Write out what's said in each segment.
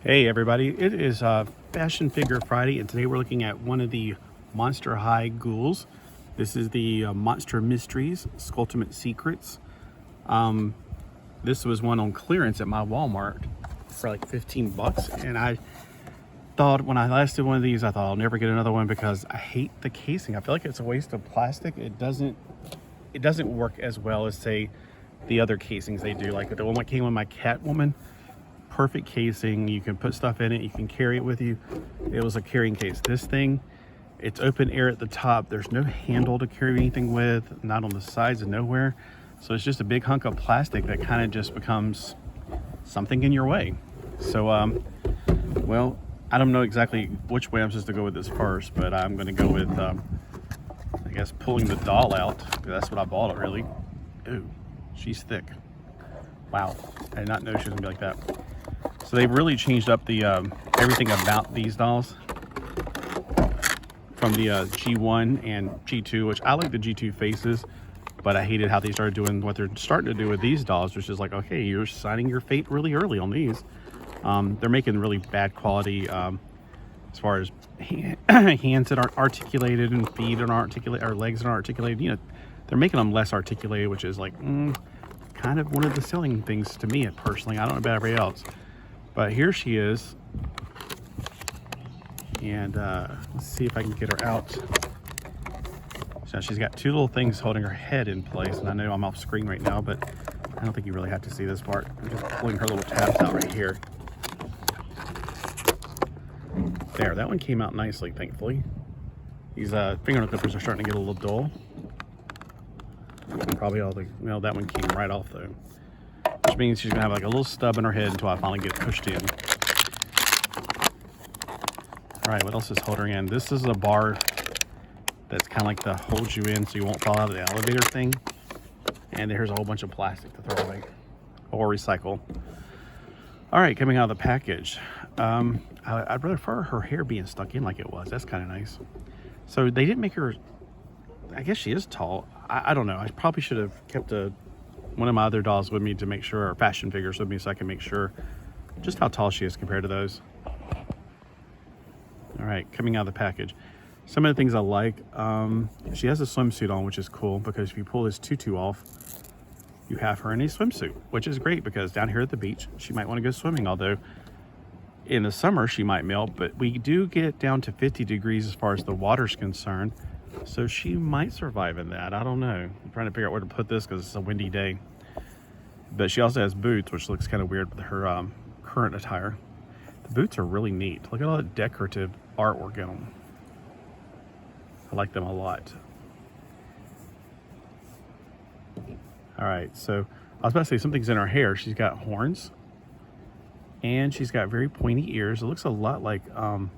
Hey everybody, it is Fashion Figure Friday, and today we're looking at one of the Monster High ghouls. This is the Monster Mysteries Skulltimate Secrets. This was one on clearance at my Walmart for like 15 bucks, and I thought when I last did one of these, I thought I'll never get another one because I hate the casing. I feel like it's a waste of plastic. It doesn't work as well as, say, the other casings they do. Like the one that came with my Catwoman. Perfect casing, you can put stuff in it, you can carry it with you. It was a carrying case. This thing, it's open air at the top, there's no handle to carry anything with, not on the sides and nowhere, so it's just a big hunk of plastic that kind of just becomes something in your way. So well, I don't know exactly which way I'm supposed to go with this first, but I'm going to go with I guess pulling the doll out. That's what I bought it, really. Ooh, she's thick. Wow, I did not know she was gonna be like that. So they've really changed up the everything about these dolls from the G1 and G2, which I like the G2 faces, but I hated how they started doing what they're starting to do with these dolls, which is like, okay, you're signing your fate really early on these. They're making really bad quality as far as hands that aren't articulated and feet that aren't articulated, or legs that aren't articulated. You know, they're making them less articulated, which is like kind of one of the selling things to me personally. I don't know about everybody else. But here she is, and let's see if I can get her out. So she's got two little things holding her head in place, and I know I'm off screen right now, but I don't think you really have to see this part. I'm just pulling her little tabs out right here. There, that one came out nicely, thankfully. These fingernail clippers are starting to get a little dull. And probably all the, well, that one came right off though. Which means she's gonna have like a little stub in her head until I finally get pushed in. All right, what else is holding her in? This is a bar that's kind of like the hold you in so you won't fall out of the elevator thing. And there's a whole bunch of plastic to throw away or recycle. All right, coming out of the package. I'd prefer her hair being stuck in like it was. That's kind of nice. So they didn't make her, I guess she is tall. I don't know. I probably should have kept one of my other dolls with me to make sure, or fashion figures with me, so I can make sure just how tall she is compared to those. All right, coming out of the package. Some of the things I like, she has a swimsuit on, which is cool because if you pull this tutu off, you have her in a swimsuit, which is great because down here at the beach, she might want to go swimming, although in the summer she might melt, but we do get down to 50 degrees as far as the water's concerned. So she might survive in that. I don't know. I'm trying to figure out where to put this because it's a windy day. But she also has boots, which looks kind of weird with her current attire. The boots are really neat. Look at all the decorative artwork in them. I like them a lot. All right, so I was about to say something's in her hair. She's got horns, and she's got very pointy ears. It looks a lot like the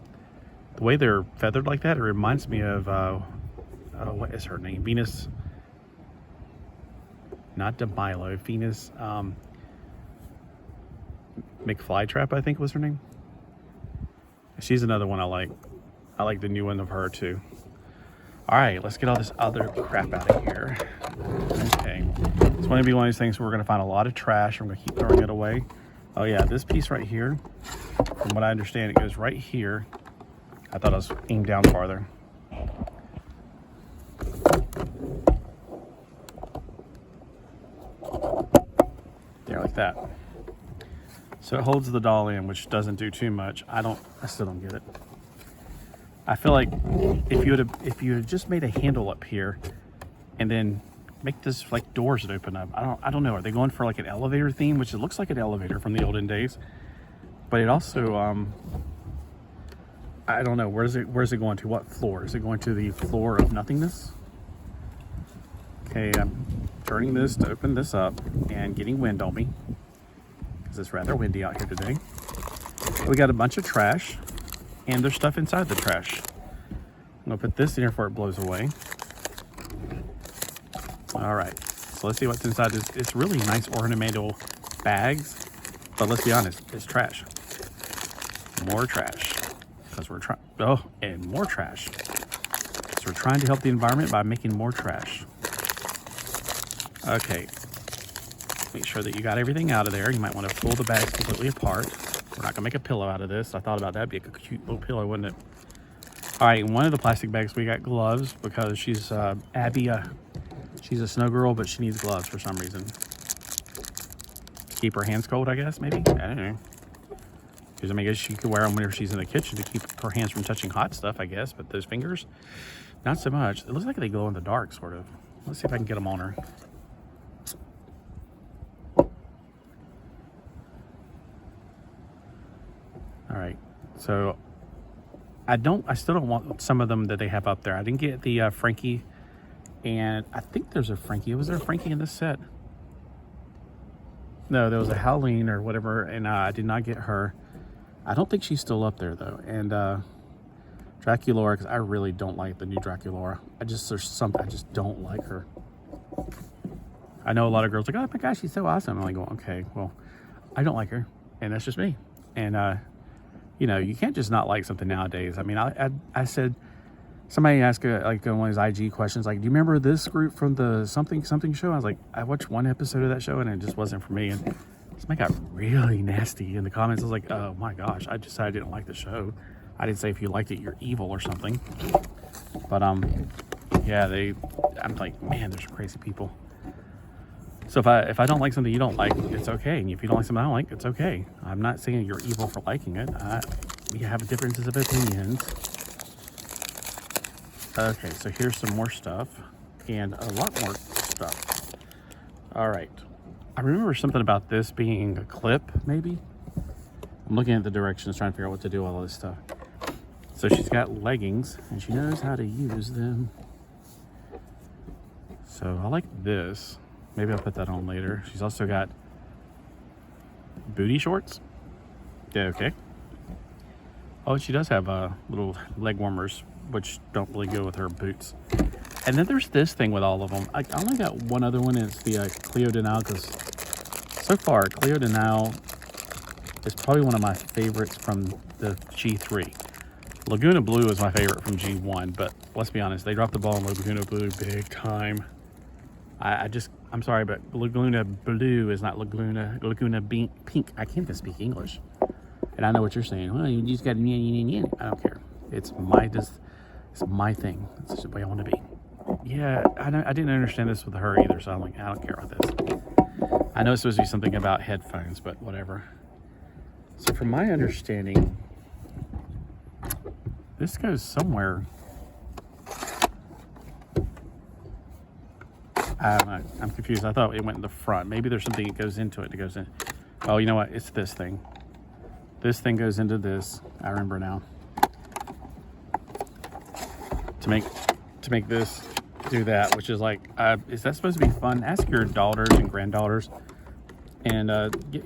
way they're feathered like that. It reminds me of what is her name? Venus, not de Milo, Venus McFlytrap, I think was her name. She's another one I like. I like the new one of her too. All right, let's get all this other crap out of here. Okay, it's going to be one of these things where we're going to find a lot of trash. I'm going to keep throwing it away. Oh yeah, this piece right here, from what I understand, it goes right here. I thought I was aimed down farther. There, like that. So it holds the doll in, which doesn't do too much. I still don't get it. I feel like if you had just made a handle up here and then make this like doors that open up. I don't know. Are they going for like an elevator theme, which it looks like an elevator from the olden days, but it also I don't know. Where's it going to? What floor? Is it going to the floor of nothingness? Okay, I'm turning this to open this up and getting wind on me because it's rather windy out here today. We got a bunch of trash, and there's stuff inside the trash. I'm gonna put this in here before it blows away. All right, so let's see what's inside this. It's really nice ornamental bags, but let's be honest, it's trash. More trash. Because we're trying, and more trash. So we're trying to help the environment by making more trash. Okay, make sure that you got everything out of there. You might want to pull the bags completely apart. We're not gonna make a pillow out of this. I thought about that'd be a cute little pillow, wouldn't it? All right, in one of the plastic bags we got gloves because she's Abbey. She's a snow girl, but she needs gloves for some reason. Keep her hands cold, I guess, maybe? I don't know. Because I mean, I guess she could wear them whenever she's in the kitchen to keep her hands from touching hot stuff, I guess. But those fingers, not so much. It looks like they glow in the dark, sort of. Let's see if I can get them on her. All right, so I still don't want some of them that they have up there. I didn't get the Frankie, and I think there's a Frankie. Was there a Frankie in this set? No, there was a Halloween or whatever, and I did not get her. I don't think she's still up there though. And Draculaura, because I really don't like the new Draculaura. There's something, I just don't like her. I know a lot of girls like, oh my gosh, she's so awesome. I'm like, well, okay, well, I don't like her, and that's just me. And you know, you can't just not like something nowadays. I mean, I said, somebody asked like one of his IG questions, like, do you remember this group from the something show? I was like, I watched one episode of that show and it just wasn't for me. And somebody got really nasty in the comments. I was like, oh my gosh, I just said I didn't like the show. I didn't say if you liked it, you're evil or something. But yeah, I'm like, man, there's crazy people. So if I don't like something you don't like, it's okay. And if you don't like something I don't like, it's okay. I'm not saying you're evil for liking it. We have differences of opinions. Okay, so here's some more stuff and a lot more stuff. All right. I remember something about this being a clip, maybe. I'm looking at the directions, trying to figure out what to do with all this stuff. So she's got leggings and she knows how to use them. So I like this. Maybe I'll put that on later. She's also got booty shorts. Yeah, okay. Oh, she does have little leg warmers, which don't really go with her boots. And then there's this thing with all of them. I only got one other one, and it's the Cleo de Nile, because so far, Cleo de Nile is probably one of my favorites from the G3. Laguna Blue is my favorite from G1, but let's be honest, they dropped the ball on Laguna Blue big time. I'm sorry, but Laguna Blue is not Laguna Pink. I can't even speak English. And I know what you're saying. Well, you just got to, I don't care. It's my thing. It's just the way I want to be. Yeah, I didn't understand this with her either, so I'm like, I don't care about this. I know it's supposed to be something about headphones, but whatever. So from my understanding, this goes somewhere. I don't know. I'm confused. I thought it went in the front. Maybe there's something that goes into it. It goes in. Oh, you know what? It's this thing. This thing goes into this. I remember now. To make this do that, which is like, is that supposed to be fun? Ask your daughters and granddaughters, and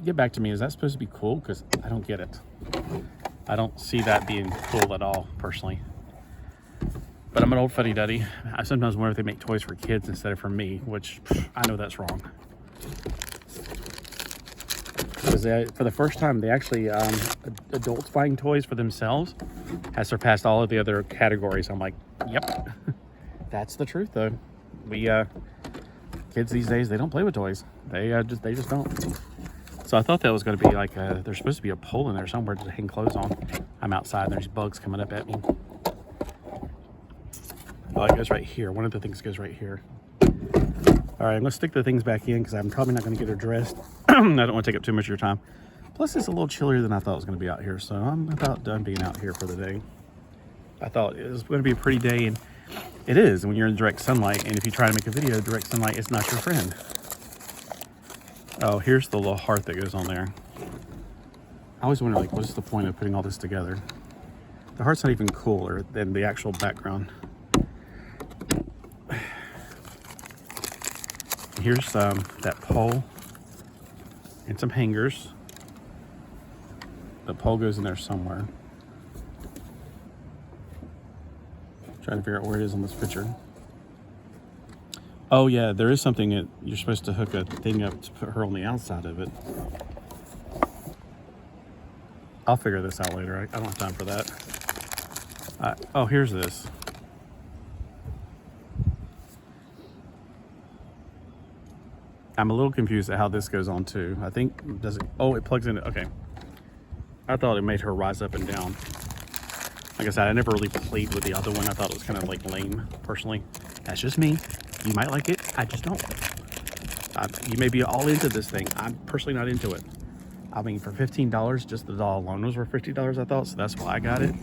get back to me. Is that supposed to be cool? Because I don't get it. I don't see that being cool at all, personally. But I'm an old fuddy-duddy. I sometimes wonder if they make toys for kids instead of for me, which I know that's wrong. Because for the first time, they actually, adults buying toys for themselves has surpassed all of the other categories. I'm like, yep, that's the truth, though. Kids these days, they don't play with toys. They just don't. So I thought that was going to be like, there's supposed to be a pole in there somewhere to hang clothes on. I'm outside, and there's bugs coming up at me. Oh, it goes right here. One of the things goes right here. All right, I'm gonna stick the things back in because I'm probably not gonna get her dressed. I don't want to take up too much of your time. Plus, it's a little chillier than I thought it was gonna be out here, so I'm about done being out here for the day. I thought it was gonna be a pretty day, and it is when you're in direct sunlight. And if you try to make a video, direct sunlight is not your friend. Oh, here's the little heart that goes on there. I always wonder, like, what's the point of putting all this together? The heart's not even cooler than the actual background. Here's that pole and some hangers. The pole goes in there somewhere. Trying to figure out where it is on this picture. Oh yeah, there is something that you're supposed to hook a thing up to put her on the outside of it. I'll figure this out later. I don't have time for that. Oh, here's this. I'm a little confused at how this goes on too. I think, does it, oh, it plugs in, okay. I thought it made her rise up and down. Like I said, I never really played with the other one. I thought it was kind of like lame, personally. That's just me. You might like it. I just don't. You may be all into this thing. I'm personally not into it. I mean, for $15, just the doll alone was worth $50, I thought, so that's why I got it.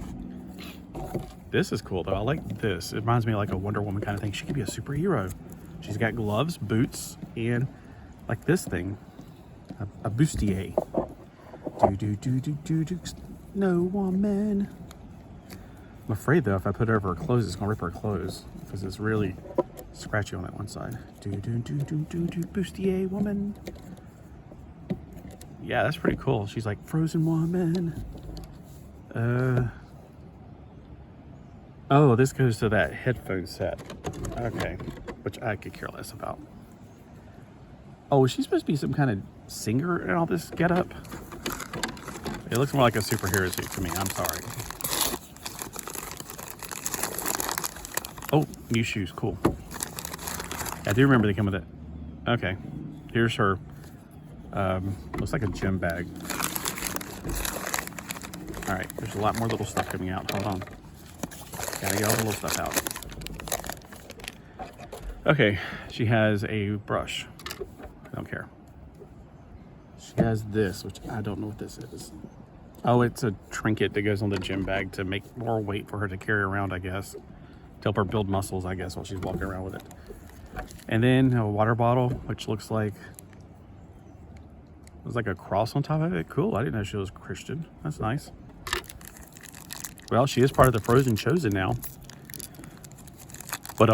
This is cool, though. I like this. It reminds me of like a Wonder Woman kind of thing. She could be a superhero. She's got gloves, boots, and like this thing, a bustier. No woman. I'm afraid, though, if I put it over her clothes, it's gonna rip her clothes because it's really scratchy on that one side. Bustier woman. Yeah, that's pretty cool. She's like frozen woman. Oh, this goes to that headphone set. Okay, which I could care less about. Oh, is she supposed to be some kind of singer and all this get up? It looks more like a superhero suit to me. I'm sorry. Oh, new shoes. Cool. I do remember they come with it. Okay. Here's her. Looks like a gym bag. All right. There's a lot more little stuff coming out. Hold on. Gotta get all the little stuff out. Okay. She has a brush. I don't care. She has this, which I don't know what this is. Oh, it's a trinket that goes on the gym bag to make more weight for her to carry around, I guess. To help her build muscles, I guess, while she's walking around with it. And then a water bottle, which looks like there's like a cross on top of it. Cool. I didn't know she was Christian. That's nice. Well, she is part of the Frozen Chosen now. But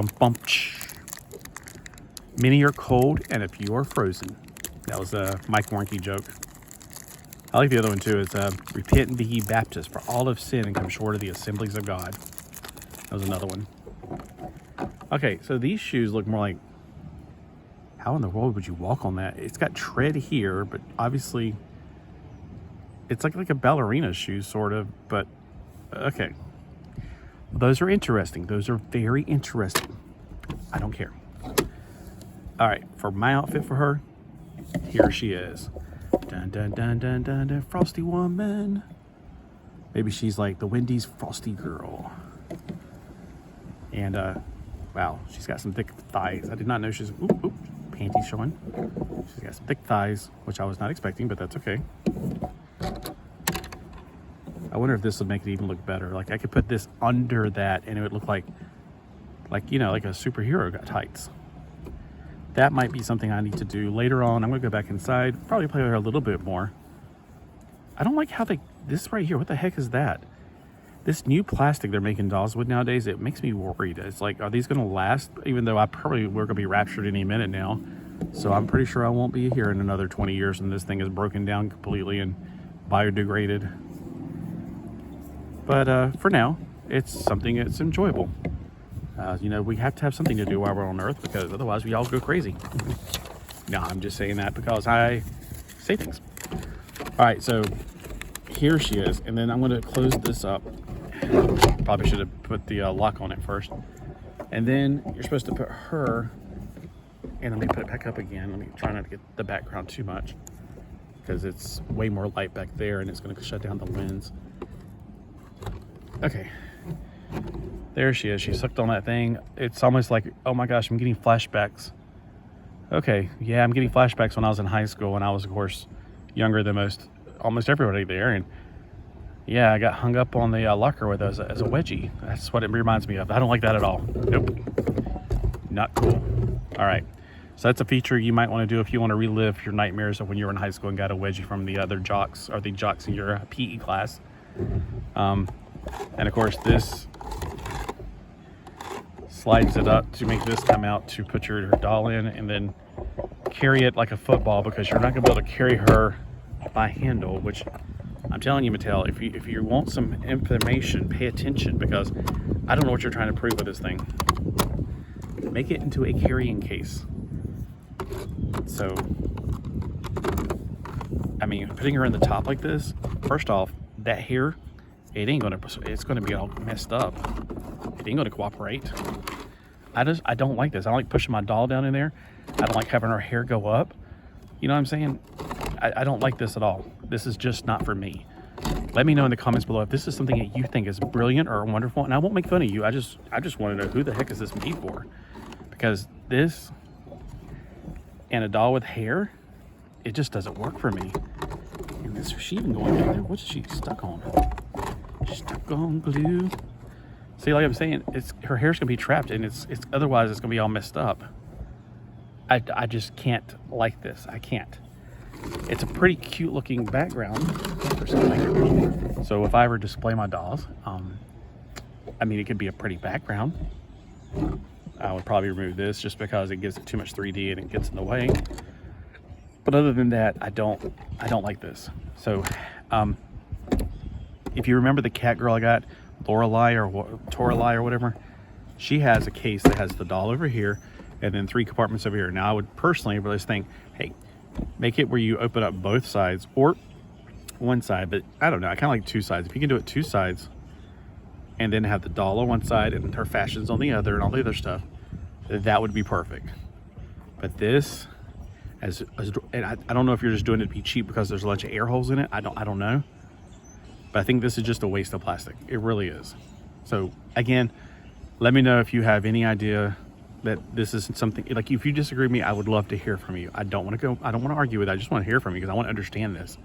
many are cold and a few are frozen. That was a Mike Warnke joke. I like the other one too. It's repent and be ye Baptist, for all have sinned and come short of the assemblies of God. That was another one. Okay, so these shoes look more like, how in the world would you walk on that? It's got tread here, but obviously it's like a ballerina shoe sort of, but okay. Those are interesting. Those are very interesting. I don't care. All right, for my outfit for her, here she is. Dun dun dun dun dun dun, frosty woman. Maybe she's like the Wendy's frosty girl. And wow, she's got some thick thighs. I did not know she's panties showing. She's got some thick thighs, which I was not expecting, but that's okay. I wonder if this would make it even look better. Like I could put this under that and it would look like you know, like a superhero got tights. That might be something I need to do later on. I'm gonna go back inside, probably play with her a little bit more. I don't like how this right here, what the heck is that? This new plastic they're making dolls with nowadays, it makes me worried. It's like, are these gonna last? Even though we're gonna be raptured any minute now. So I'm pretty sure I won't be here in another 20 years and this thing is broken down completely and biodegraded. But for now, it's something that's enjoyable. You know, we have to have something to do while we're on Earth because otherwise we all go crazy. No, I'm just saying that because I say things. All right, so here she is, and then I'm going to close this up. Probably should have put the lock on it first. And then you're supposed to put her, and let me put it back up again. Let me try not to get the background too much because it's way more light back there and it's going to shut down the lens. Okay. There she is. She sucked on that thing. It's almost like, oh my gosh, I'm getting flashbacks. Okay, yeah, I'm getting flashbacks when I was in high school and I was, of course, younger than almost everybody there. And yeah, I got hung up on the locker with as a wedgie. That's what it reminds me of. I don't like that at all. Nope. Not cool. All right. So that's a feature you might want to do if you want to relive your nightmares of when you were in high school and got a wedgie from the other jocks or the jocks in your PE class. And of course, this slides it up to make this come out to put your doll in and then carry it like a football because you're not going to be able to carry her by handle, which I'm telling you, Mattel, if you want some information, pay attention because I don't know what you're trying to prove with this thing. Make it into a carrying case. So, I mean, putting her in the top like this, first off, that hair, it's gonna be all messed up. It ain't gonna cooperate. I don't like this. I don't like pushing my doll down in there. I don't like having her hair go up. You know what I'm saying? I don't like this at all. This is just not for me. let me know in the comments below if this is something that you think is brilliant or wonderful, and I won't make fun of you. I just want to know, who the heck is this made for? Because this and a doll with hair, it just doesn't work for me. And is she even going in there? What's she stuck on? She's stuck on glue. See, like I'm saying, her hair's gonna be trapped, and it's otherwise it's gonna be all messed up. I just can't like this. I can't. It's a pretty cute looking background for something. So if I ever display my dolls, I mean, it could be a pretty background. I would probably remove this just because it gives it too much 3D and it gets in the way. But other than that, I don't like this. So if you remember the cat girl I got, Lorelei or Torelei or whatever, she has a case that has the doll over here and then 3 compartments over here. Now I would personally really think, hey, make it where you open up both sides or one side, but I don't know, I kind of like 2 sides. If you can do it 2 sides and then have the doll on one side and her fashions on the other and all the other stuff, that would be perfect. But this, and I don't know if you're just doing it to be cheap because there's a bunch of air holes in it. I don't know. But I think this is just a waste of plastic. It really is. So again, let me know if you have any idea that this is something, like if you disagree with me, I would love to hear from you. I don't want to argue with it. I just want to hear from you because I want to understand this.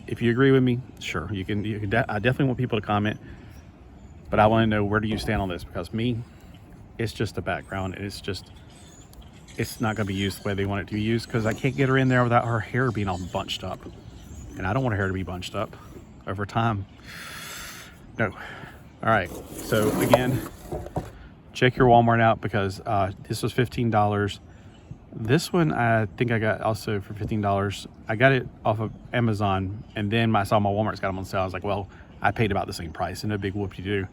If you agree with me, sure, you can I definitely want people to comment, but I want to know, where do you stand on this? Because me, it's just a background. It's not going to be used the way they want it to be used, because I can't get her in there without her hair being all bunched up, and I don't want her hair to be bunched up over time. No. All right, so again, check your Walmart out, because this was $15. This one I think I got also for $15. I got it off of Amazon, and then I saw my Walmart's got them on sale. I was like, well, I paid about the same price, and no big whoop-de-doo.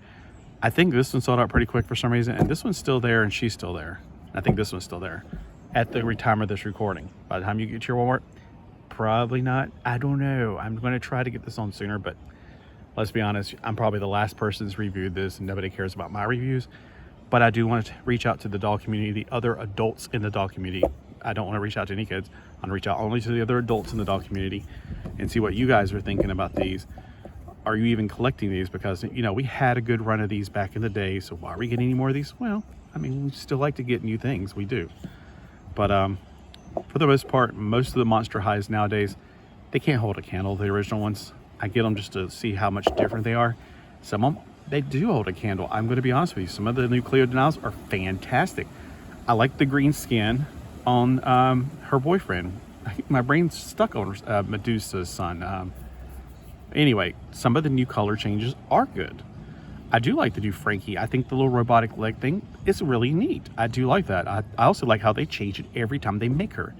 I think this one sold out pretty quick for some reason, and this one's still there, and she's still there. I think this one's still there at the time of this recording. By the time you get to your Walmart, probably not. I don't know. I'm going to try to get this on sooner, but let's be honest, I'm probably the last person who's reviewed this, and nobody cares about my reviews. But I do want to reach out to the doll community, the other adults in the doll community. I don't want to reach out to any kids. I want to reach out only to the other adults in the doll community and see what you guys are thinking about these. Are you even collecting these? Because, you know, we had a good run of these back in the day, so why are we getting any more of these? Well, I mean, we still like to get new things. We do. But for the most part, most of the Monster Highs nowadays, they can't hold a candle, the original ones. I get them just to see how much different they are. Some of them, they do hold a candle. I'm going to be honest with you. Some of the new Cleo Denials are fantastic. I like the green skin on her boyfriend. My brain's stuck on Medusa's son. Anyway, some of the new color changes are good. I do like the new Frankie. I think the little robotic leg thing is really neat. I do like that. I also like how they change it every time they make her.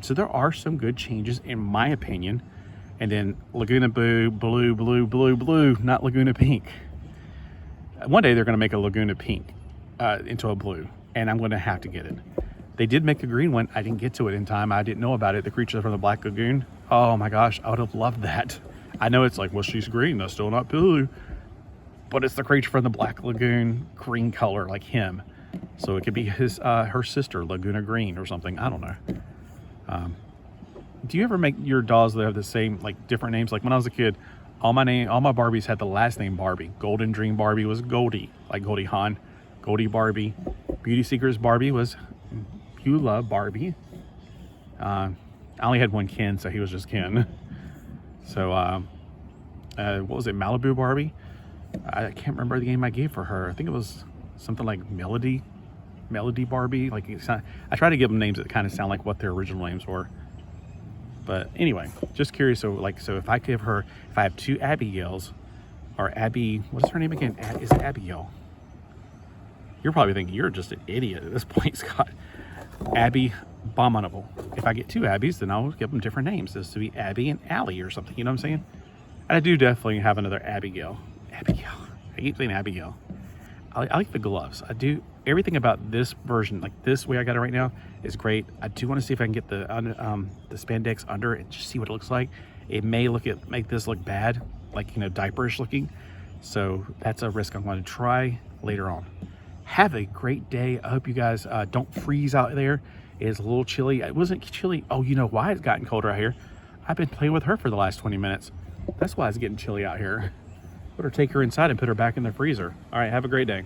So there are some good changes in my opinion. And then Laguna Blue, not Laguna Pink. One day they're going to make a Laguna Pink into a blue, and I'm going to have to get it. They did make a green one. I didn't get to it in time. I didn't know about it. The creature from the Black Lagoon. Oh my gosh, I would have loved that. I know it's like, well, she's green, that's still not blue. But it's the creature from the Black Lagoon, green color, like him. So it could be his her sister, Laguna Green or something. I don't know. Do you ever make your dolls that have the same, like, different names? Like when I was a kid, all my Barbies had the last name Barbie. Golden Dream Barbie was Goldie, like Goldie Hawn. Goldie Barbie. Beauty Secrets Barbie was Beulah Barbie. I only had one Ken, so he was just Ken. So, what was it, Malibu Barbie? I can't remember the name I gave for her. I think it was something like Melody Barbie. Like, I try to give them names that kind of sound like what their original names were. But anyway, just curious. So if I have 2 Abigails, or Abbey, what is her name again? Is it Abigail? You're probably thinking you're just an idiot at this point, Scott. Abbey Bominable. If I get 2 Abbeys, then I'll give them different names. This to be Abbey and Allie or something. You know what I'm saying? And I do definitely have another Abigail. Abigail. I keep saying Abigail. I like the gloves. I do. Everything about this version, like this way I got it right now, is great. I do want to see if I can get the spandex under it and just see what it looks like. It may make this look bad, like, you know, diaperish looking. So that's a risk I'm going to try later on. Have a great day. I hope you guys don't freeze out there. It is a little chilly. It wasn't chilly. Oh, you know why it's gotten colder out here? I've been playing with her for the last 20 minutes. That's why it's getting chilly out here. Better take her inside and put her back in the freezer. All right, have a great day.